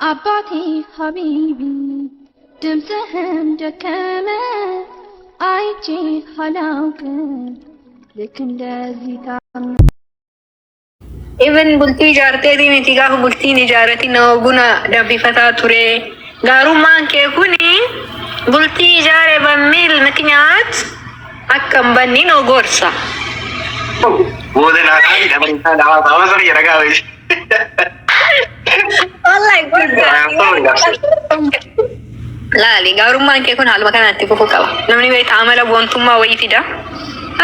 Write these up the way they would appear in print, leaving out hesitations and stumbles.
አባቴ ሀቢቢ ድምፅህን ደከመ አይቼ አላውቅም ልክ እንደዚህ ታም ኢቨን ቡልቲ ጃርቴቲ ሚቲ ጋፍ ቡልቲን ጃረቲ ነው ጉና ደቢፈታ ቱሬ ጋሩማን ከኩኒ ቡልቲ ጃሬ በሚል ምክንያት አከምበኒ ነው ጎርሳ ወደና ታዲ ለምን ታላዋ ታወሰር ይረጋውሽ والله لا gaarummaan kee kun haaluma kanatti fufuu qaba. Namni beektaa amala boontummaa wayii fida.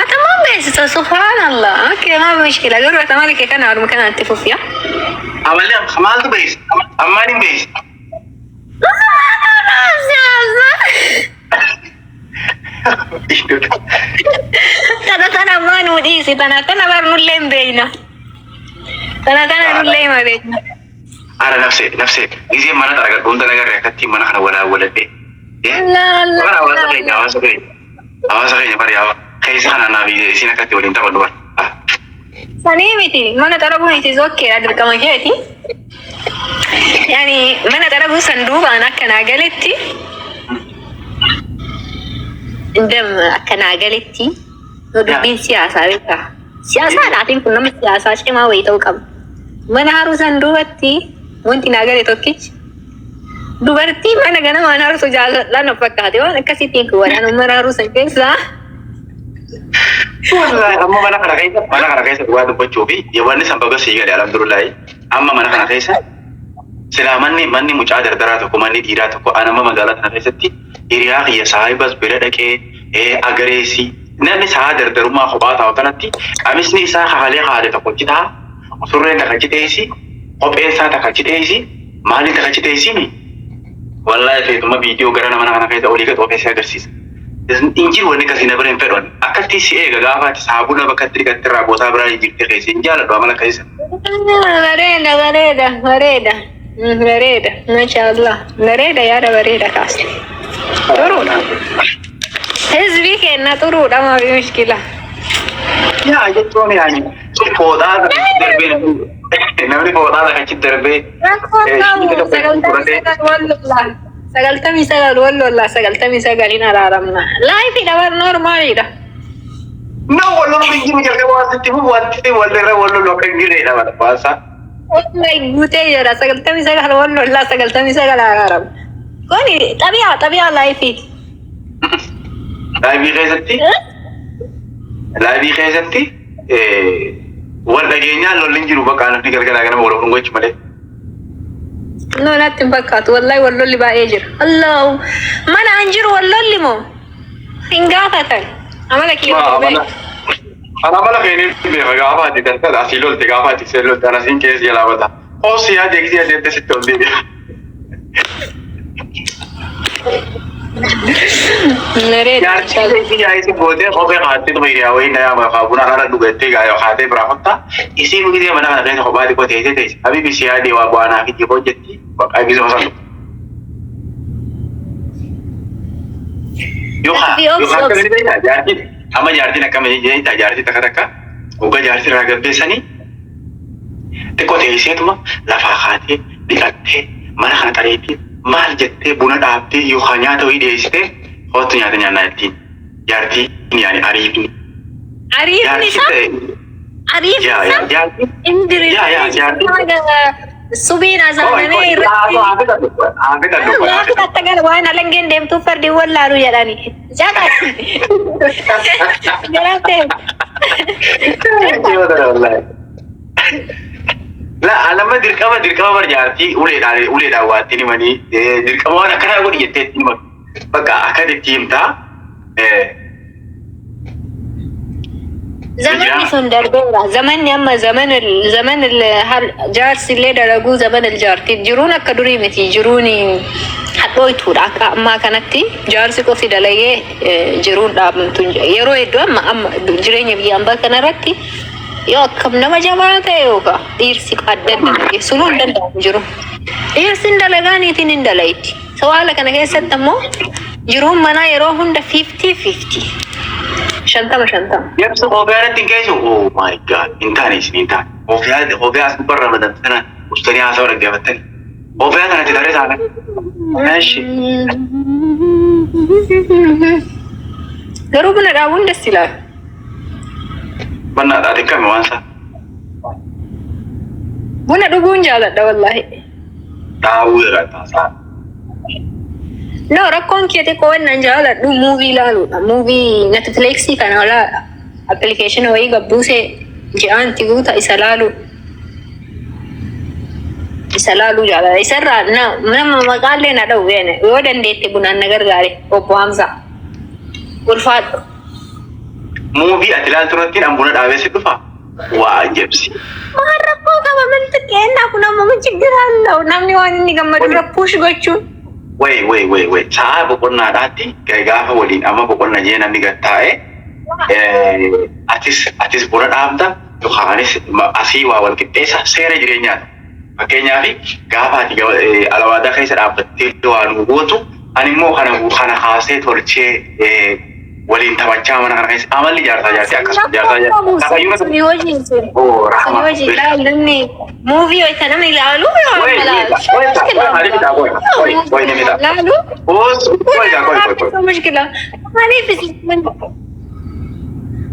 Atamaan beeksisa subhaanallah. Akkee maa mishkila garuu atamali kee kana haaluma kanatti fufiya. Amalli maaltu beeksisa? Ammaan hin beeksisa. Tana maa nuu dhiisi tana barnullee hin beekna. Tana nullee hima beekna. Ara nafse gize mana taraga gonda nagar yakati mana kana wala walade la wala awasa kaya bari awa kaisa kana nabi sina kati walin tawa duar sani miti mana taragu miti zokke adir kama keti yani mana taragu sanduba anakana galetti indem akana galetti dubin siyasa beta siyasa latin kunam siyasa cema wayitau qab mana haru sandubatti wanti naagale tokkichi dubartii mana gana mana harusu jaalladhaan of fakkaate waan akkasitiin kuwadhaan mana harusan keessa amma mana kana keessa duwaa dubbachuu fi yawanni sanbaga sii gale alhamdulillahi amma mana kana keessa silaa manni mucaa dardaraa tokko manni dhiiraa tokko anama magaalaa kana keessatti hiriyaa kiyya saahibas bira dhaqee agareessi namni saa dardarummaa kophaa taa'u kanatti amisni isaa haale tokkochi ta'a surreen takkachi teessi kopheen isaa takkachi teessi maaliin takkachi teessimi wallahi feetuma viidiyoo gara nama kana keessa olii gad oofeessee agarsiisa. Injiru wanni akkasii na bira hin fedhan akkatti si eega gaafaati saabuna bakka itti dhiqatti irraa boosaa biraa jirti keessa hin jaaladhu amala keessa. Bareeda mashallah bareeda yaada bareeda kaasti. Turuudha. Hizbii kenna turuudha maa fi mishkila. Yaa jechuun yaani foodhaa darbee namni foodhaa takkachi darbee sagaltamii sagal wallollaa sagaltamii sagalin araaramna laayifi dabar noormaaliidha. No wallolo jiru jalqaba waasitti wanti walirra wallolo akka hin jirredha mala baasaa. Wallahi guutee jira sagaltamii sagal wallollaa sagaltamii sagal araaramna. Kuni xabiyaa laayifiiti. Laayibii keessatti wal dhageenyaan lolli jiru bakka nafni gargaraa gara wal gochuu malee. No natti fakkaatu wallahi wallolli baay'ee jira. Allahu mana anjiru wallolli moo hin gaafatan amala kiyyoo. Amala keenii beeka gaafaati daldala asii lolte gaafaati see lolte anasiin keessa jalaabata. Hoosii yaa deeksii adeemte sitti ol deebi'a. Yaarti boodee kophee kaatti tuma hiriyaa wayii na yaama kaabuna haala dhugattee gaayoo kaatee biraa fatta isiin gisee mana kana keessa kophaa xiqqoo teessee teesse habibi si yaadee waa bu'aanaa fi jiboo jetti bakka gisee masan yookaan jaartiin amma jaartiin akkama jecha jaartii takka hogga jaartii irraa gabbeessanii xiqqoo teesseetuma lafaa kaatee dhiqattee mana kana xareetti maal jettee buna dhaabdee yookaan nyaata wayii dhiyeessitee hoottu nyaata nyaannaa jettiin jaartii yaani ariifni. Ariifni isaa subiin azaanamee irratti waan waan alangeen deemtuuf fardi wallaalu jedhani. La alama dirqama barjaartii uleedhaan waatti himanii dirqama waan akkanaa godhi jettee hima bakka akka itti himtaa. زمن سن دربورا زمن يما زمن الجارس اللي درجو زمن الجار تجرون كدوري متي جروني حطوا يتود ما كانتي جارس كو في دلائي جرون دام تنج يرو يدو أما جرين يبي أمبا كنا ركي يو كم نما جماعة يوكا ديرسي قدر سلول دل جرو ديرسين دلغاني تين دلايتي سوالك أنا كيس تمو جرون منا يروحون دا 50-50 شنطة يبسط هوبيانة تنكيسو oh my god انتاني هوبيانة برا مدن سنة مستنيها ثورة جابتني Obaya kanatti daree isaanii. Eeshi. Garuu buna dhaabuun des ilaala. Buna dhaadhi kami waan isaa. Buna dhuguun jaaladha wallaahi. Dhaabuu irraa taasaa. No, rakkoon kee xiqqoo wannan jaaladhu muuvii ilaaluudha. Muuvii Netflixii kana olaadha. Appilikeeshina wayii gabbuusee ji'aanti guuta isa laalu. Isa laaluu jaalala. Isarraa nama maqaallee na dha'u beene yoo dandeette bunaan na gargaare obbo Hamza. Ulfaadhu. Muuvii ati ilaaltu irratti an buna dhaabee si dhufa. Waa jebsi. Waan rakkoo qaba manti keennaa kun amma mijigiraan ta'u namni waan inni gammadu rappuush gochuun. Wait. Sa'a boqonnaadhaatti gaafa waliin amma boqonna jee namni gattaa'e atis buna dhaabda yookaanis asii waa wal qixxeessa seera jireenyaati. Fakkeenyaaf gaafa ati alawaadaa keessa dhaabbattee waa nu gootu ani immoo kana kaasee tolchee waliin taphachaa mana kana keessa amalli jaarsaa akkasuma jaarsaa muuvii wayita nama ilaalu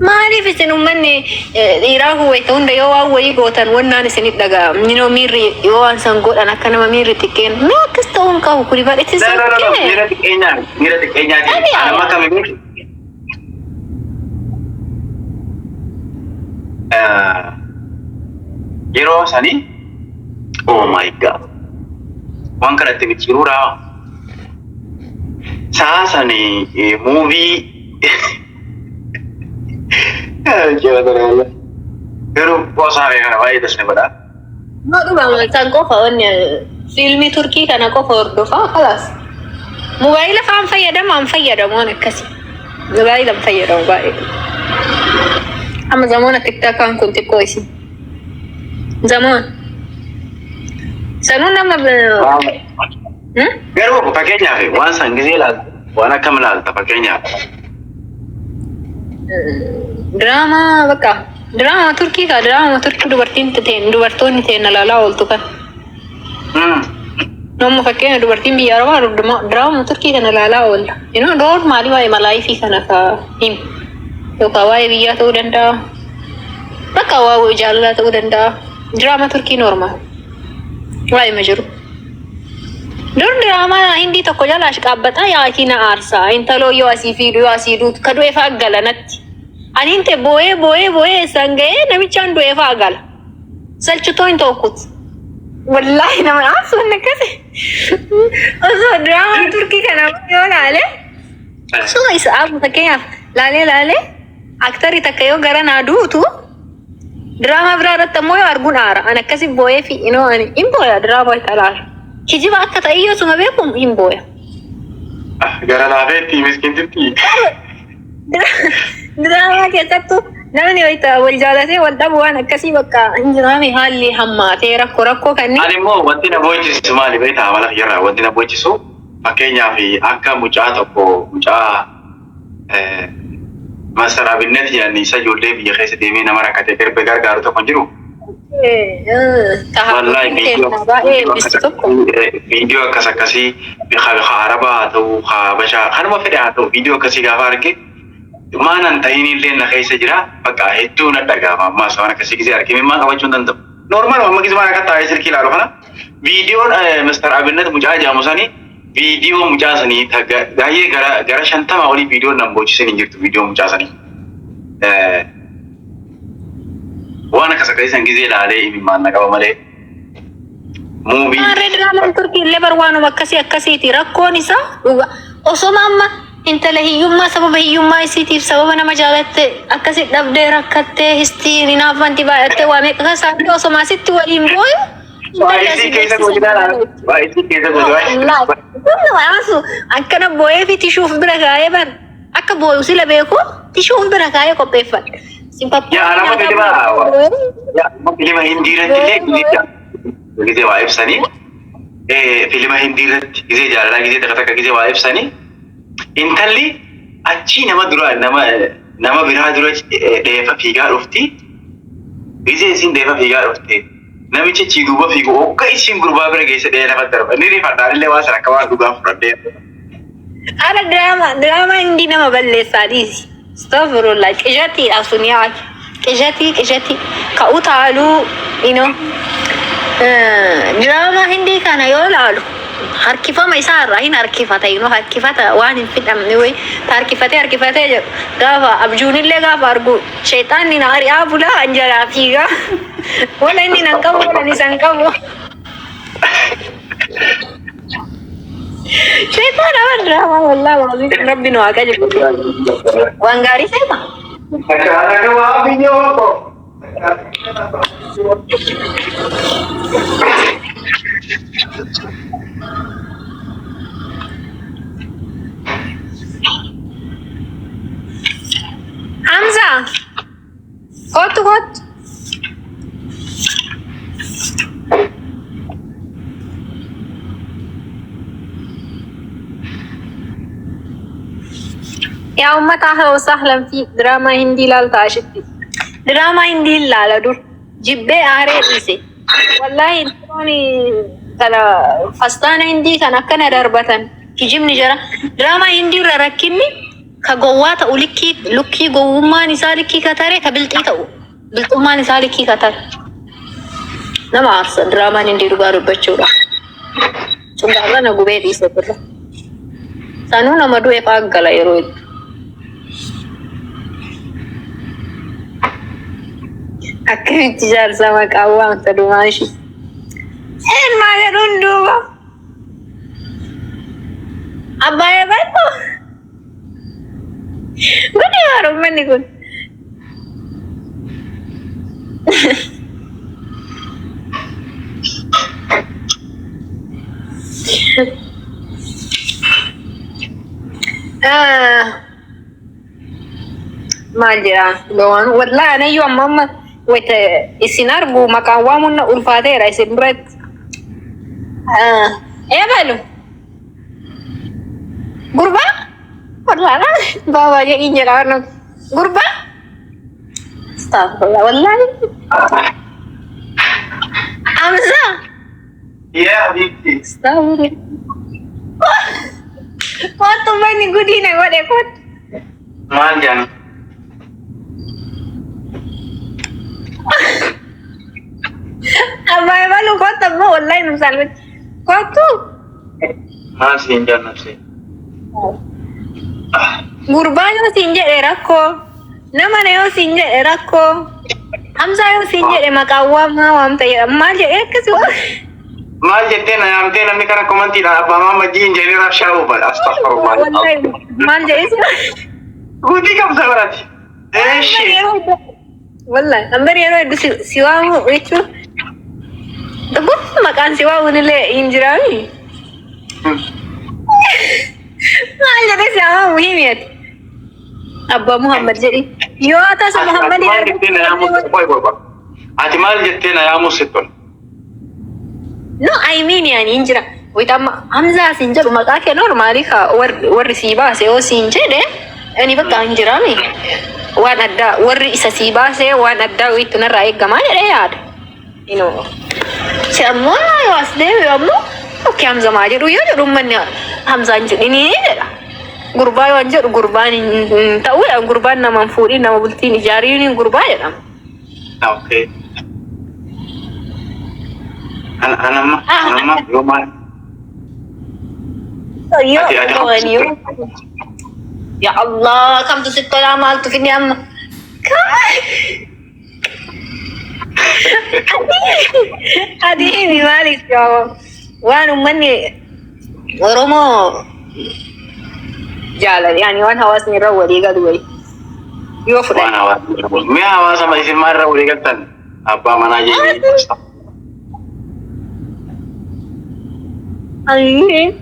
maaliif isin ummanni dhiiraa huwwayta hunda yoo waan wayii gootan wannaan isinit dhagaa minoo miirri yoo waan san godhan akka nama miirri xiqqeen mee akkas ta'uun qabu kuni baadhetti sakkee miira xiqqeenyaati anama kami yeroo sanii oh my god waan kanatti michiruudha saa sanii muuvii garuu boosaafee kana baay'ee tasne godha. Dhugama isaan qofa wanni fiilmii Turkii kana qofa hordofaa kalaas. Mobaayila faan fayyadamu waan akkasii. Mobaayila fayyadamu baay'ee. Amma zamoona tiktakaan kun xiqqoo isin. Zamoon. Sanuun nama garuu fakkeenyaaf waan san gisee ilaalta waan akkam ilaalta fakkeenyaaf. Drama Turkii ka drama Turkii dubartoonni ta'een ilaalaa ooltu kan. Namni fakkeenya dubartiin biyya Arabaa drama Turkii kana ilaalaa oolla. Doon maalii waa'ee malaayifii kana ka himu. Yookaan waa'ee biyyaa ta'uu danda'a. Bakka waa'ee jaalalaa ta'uu danda'a. Drama Turkii normaal. Waa'ee ma jiru. Dur drama Hindii tokko jalaa qaabbataa yaakiin na aarsaa. Intaloo yoo asii fiidu yoo asii duutu ka du'e fa'aa galanatti. Ani inte boo'ee sanga'ee namichaan du'e fa'aa gala. Salchitoo hin tokkut. Wallaahi nama aasuun akkasi. Osoo drama Turkii kana yoo laale. Suma isa abu fakkeenyaaf laalee aktarii takka yoo gara naa duutu. Drama biraa irratti ammoo yoo arguun aara. Ani akkasi boo'ee fi ani hin booya drama itti alaala. Kijiba akka ta'e yoo suma beeku hin booya. Gara laafeetti miskiintitti. Drama keessattuu namni wal jaalatee wal dhabu waan akkasii bakka hin jiraame haalli hammaatee rakkoo kanneen. Ani immoo wanti na boochisu maali beektaa amala jirra wanti na boochisu fakkeenyaaf akka mucaa tokko mucaa masaraa binneti jedhanii isa ijoollee biyya keessa deemee nama rakkatee darbe gargaaru tokko hin jiru. Viidiyoo akkasii Arabaa haa ta'u Habashaa kanuma fedhe haa ta'u viidiyoo akkasii gaafa arge maanan ta'in illee na keessa jira bakka hedduu na dhagahama ammaa waan akkasii gisee arge mimmaa qabachuu hin danda'u. Normaal amma gisee akka taa'ee silkii ilaalu kana viidiyoon Mr. Abinnet mucaa jaamu sanii viidiyoo mucaa sanii baay'ee gara 50 olii viidiyoon nan boochisan hin jirtu viidiyoo mucaa sanii. Waan akkasii san gisee ilaalee imimmaan na qaba malee. Muuvii. Drama Turkii illee barwaanuma akkasiiti rakkoon isaa osoo amma intala hiyyummaa sababa hiyyummaa isiitiif sababa nama jaalatte akkasi dhabdee rakkattee histiin hinaafanti baay'attee waa meeqa kasaatti osoo maasitti waliin booyu. Baay'isii keessa godhu akkana booyee fi tishuuf bira kaa'ee bar akka booyu sila beeku tishuuf bira kaa'ee qopheeffadha. Yaa nama filima hindiirratti gisee waa ibsanii filima hindiirratti gisee jaalalaa gisee takka gisee waa ibsanii intalli achii nama biraa dura dheefa fiigaa dhufti gisee isin dheefa fiigaa dhufte namichi chi duuba fiigu akka isin gurbaa bira geesse dhee lafa darba inni rifadhaan illee waan sana akka waan dhugaa fudhadhee. Ada drama hindi nama balleessaa dhiisi. Astaghfirullah. Qijati asuniyaa. Qijati. Ka utaalu, you know. Drama hindi kana yoo laalu. Harkifama isaa irraa hin harkifata, you know, harkifata waan hin fidhamne wayi. Harkifatee jedhu. Gaafa abjuunillee gaafa argu sheexaanni na ari'aa bulaa anjalaa fiigaa. Wala inni nan qabu, wala inni san qabu. Syaitan apa drama wallah wazim Rabbi no aga je wangari siapa Acara wapi nyopo Hamza kot يا أمك أهلا وسهلا فيك دراما هندي لالتاشتي دراما هندي لالدور جبه آرئيسي والله انتوني كلا فستان هندي كان أكنا دربتن كجمني جرا دراما هندي رركني كقوات لكي قوما نسالكي كتاري كبلتي تاو بلتوما نسالكي كتار نما عرص دراما هندي ربارو بچورا سنگالا نگو بيدي سبرا سانو نمدو اپاق گلا يرويد Akkamitti jaarsa maqaa waamta dumaashi. Maal jedhuun duuba. Abbaayee baddu. Guddi haaruu manni kun. Maal jedhaa gowaan wallaahi anayyuu amma wait isinargu maqaan waamunna ulfaateera isin biratti. Eebalu gurbaa wallaala baabaa jedhiin jedha warra gurbaa astaghfirullah wallahi Hamza Iya Habibti astaghfirullah waktu bani gudina godhe kot maal jaan Abang malu kota mau online misalnya kota maal siin jaan nafsi Gurbaan yoo siin jedhe rakkoo nama na yoo siin jedhe rakkoo Hamza yoo siin jedhe maqaa waamaa waamta jedhama maal jedhe akkasuma maal jettee na yaamtee namni kana komantiidhaan abbaa maamma jiin jedhee rabshaa uubal astaghfirullah maal jedhe si guutii qabsa barati eeshi wallahi ambar yeroo hedduu si waamu jechuun maqaan si waamunillee hin jiraami maal jedhe si waamu himiyati Abba Muhammad jedhi yoo tasa Muhammad ati maal jettee na yaamu sitton no I mean yani injira wita Hamza sin jedhu maqaa kee normaali ka warri sii baase yoo siin jedhe ani bakka injiraami waan addaa warri isa sii baase waan addaa wiitu narraa eeggamaa jedhe yaada si ammoo yoo as deebi ammoo okkee Hamza maa jedhu yoo jedhu ummanni Hamzaan jedhini jedha gurbaa yoo jedhu gurbaan ta'uu gurbaan nama fuudhii nama bultiin ijaariin gurbaa jedhama. Okay. Anamma yoo maal Ya Allah, kam tu situ lama tu fini amma. Adi ini malik jawab. Wan ummanni Oromo jalan yani wan hawas ni rawali gadwai. Yo fuda. Wan hawas. Me hawas sama isin marra uli gatan. Apa mana aja ini? Ayi.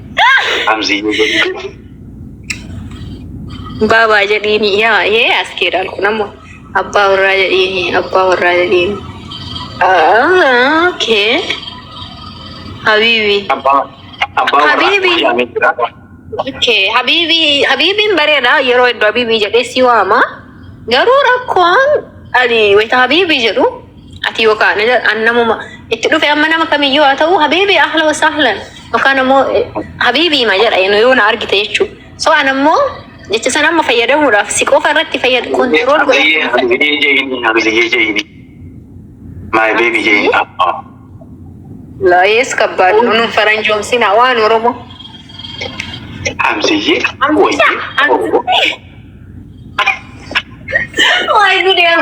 Hamzi juga. Baba jadi ini ya askiran ku nama abba warra jadi ini okay Habibi okay Habibi bareda yero eddo Habibi jadi siwama garura kwan ali weta Habibi jedu ati yoka ne annamu اتلو في أمنا ما كم يجوا أتو حبيبي أهلا وسهلا وكان مو حبيبي ما جرى إنه يون أرجع تيجوا سو أنا مو جت سنة ما فيدا مرا سيكو فرت فيدا كنترول جيني my baby جيني لا يسكبر نون فرنجوم سينا وان ورمو حمزية Wah itu dia.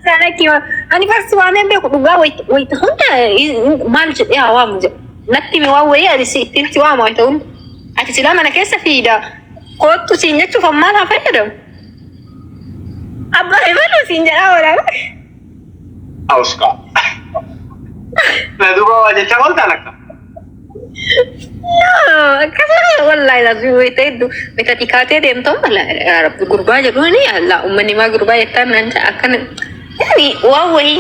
Sana kima. Ani pas suami ambil aku juga wait honda manjut ya awam je. Nanti mewa wei ada si tinti wa mau itu. Ati sila mana kesa fida. Kau tu sinya tu famal apa ya dong? Abah hebat lu sinya awal. Auska. Nah tu bawa aja cakap tak nak? Kasar wallahi lazim itu kita tikate dem tom lah gurba aja dulu nih Allah umani ma gurba itu nanti akan ini wawai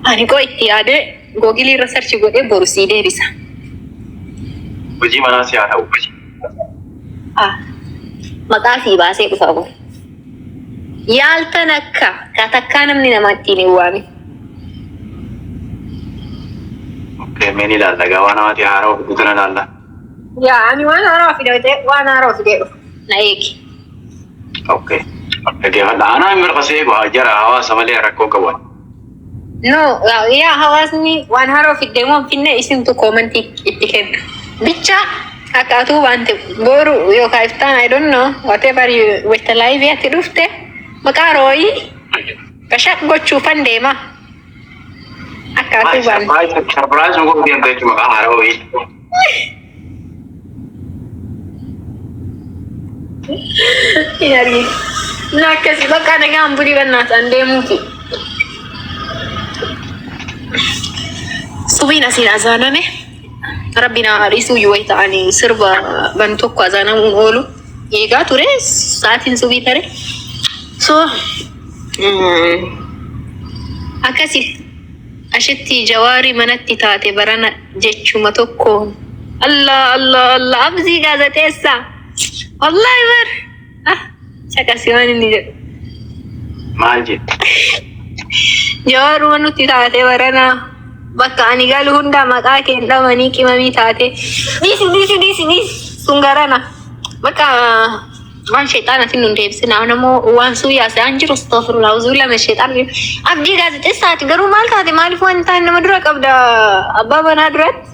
ani kok istiade gogili research gue borusi deh bisa Uji mana sih ada uji makasih bahasa itu aku yaltanaka katakanam ni namati ni wami meni lalla gawana mati haro kutuna lalla ya ani wana haro fide naiki okay okay ana mir qase go ajara hawa samale rakko kawan no ya hawasni wan haro fide mo finne isim tu comment itiken bicha akatu bante boru yo kaiftan I don't know whatever you with the live ya tidufte makaroi kashat gochu pandema akatu ban surprise ko diyan tayo cuma haro Inari. Nah, kasi baka nagambuli ka na sa andemuki. Subi na sinasana me. Rabbi na arisu yuway taani sirba bantok ko azana mong olo. Iga ture sa atin subi tare. So, akasi ashetti jawari manatti taate barana jechuma tokko. Allah Allah Allah abzi gazatessa. Wallahi bar cakasiwan ini manjit jawaru manuti taate warana bakka ani galu hunda maqaa keen dhamanii qimamii taate disi sungarana bakka waan shayxaanatiin nun deebisina namoo waan suuyaa isaan jiru astaghfirullah uzuu lama shayxaan abdii gaazexeessaati garuu maal taate maaliif waan ta'an nama dura qabda abbaa banaa duratti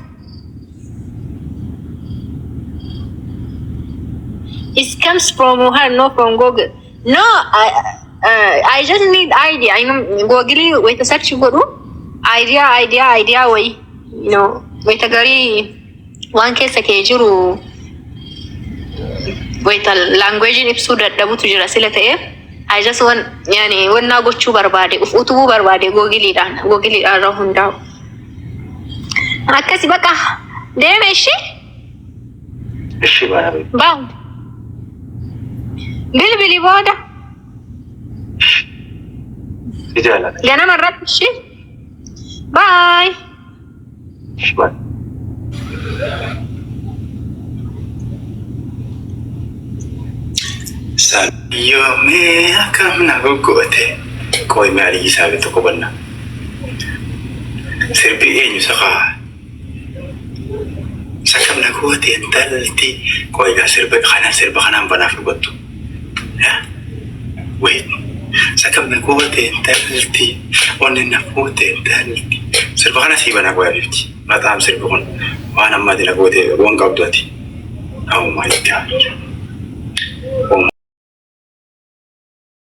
It comes from her, not from Google. No, I just need idea. I know Google with a search guru. Idea way. You know, with a very one case a kejuru with a language in episode that the butu jira silate. I just want yani when na go chu barbade utu barbade Google arahunda. Akasi baka dem eshi? Eshi Bang. بلبلي بودا رجالا جانا مرات الشي باي شباب يومي كم نقوته كوي مالي سابي تقبلنا سربي ايه نسخة سكم نقوته انتلتي كوي سربي خنا بنا في بطو wait سكبنا قوة انتالتي وننا قوة انتالتي سربخنا سيبنا قوة بيبتي ما تعم سربخون وانا ما دي لقوة وان قبضتي او ماي جاد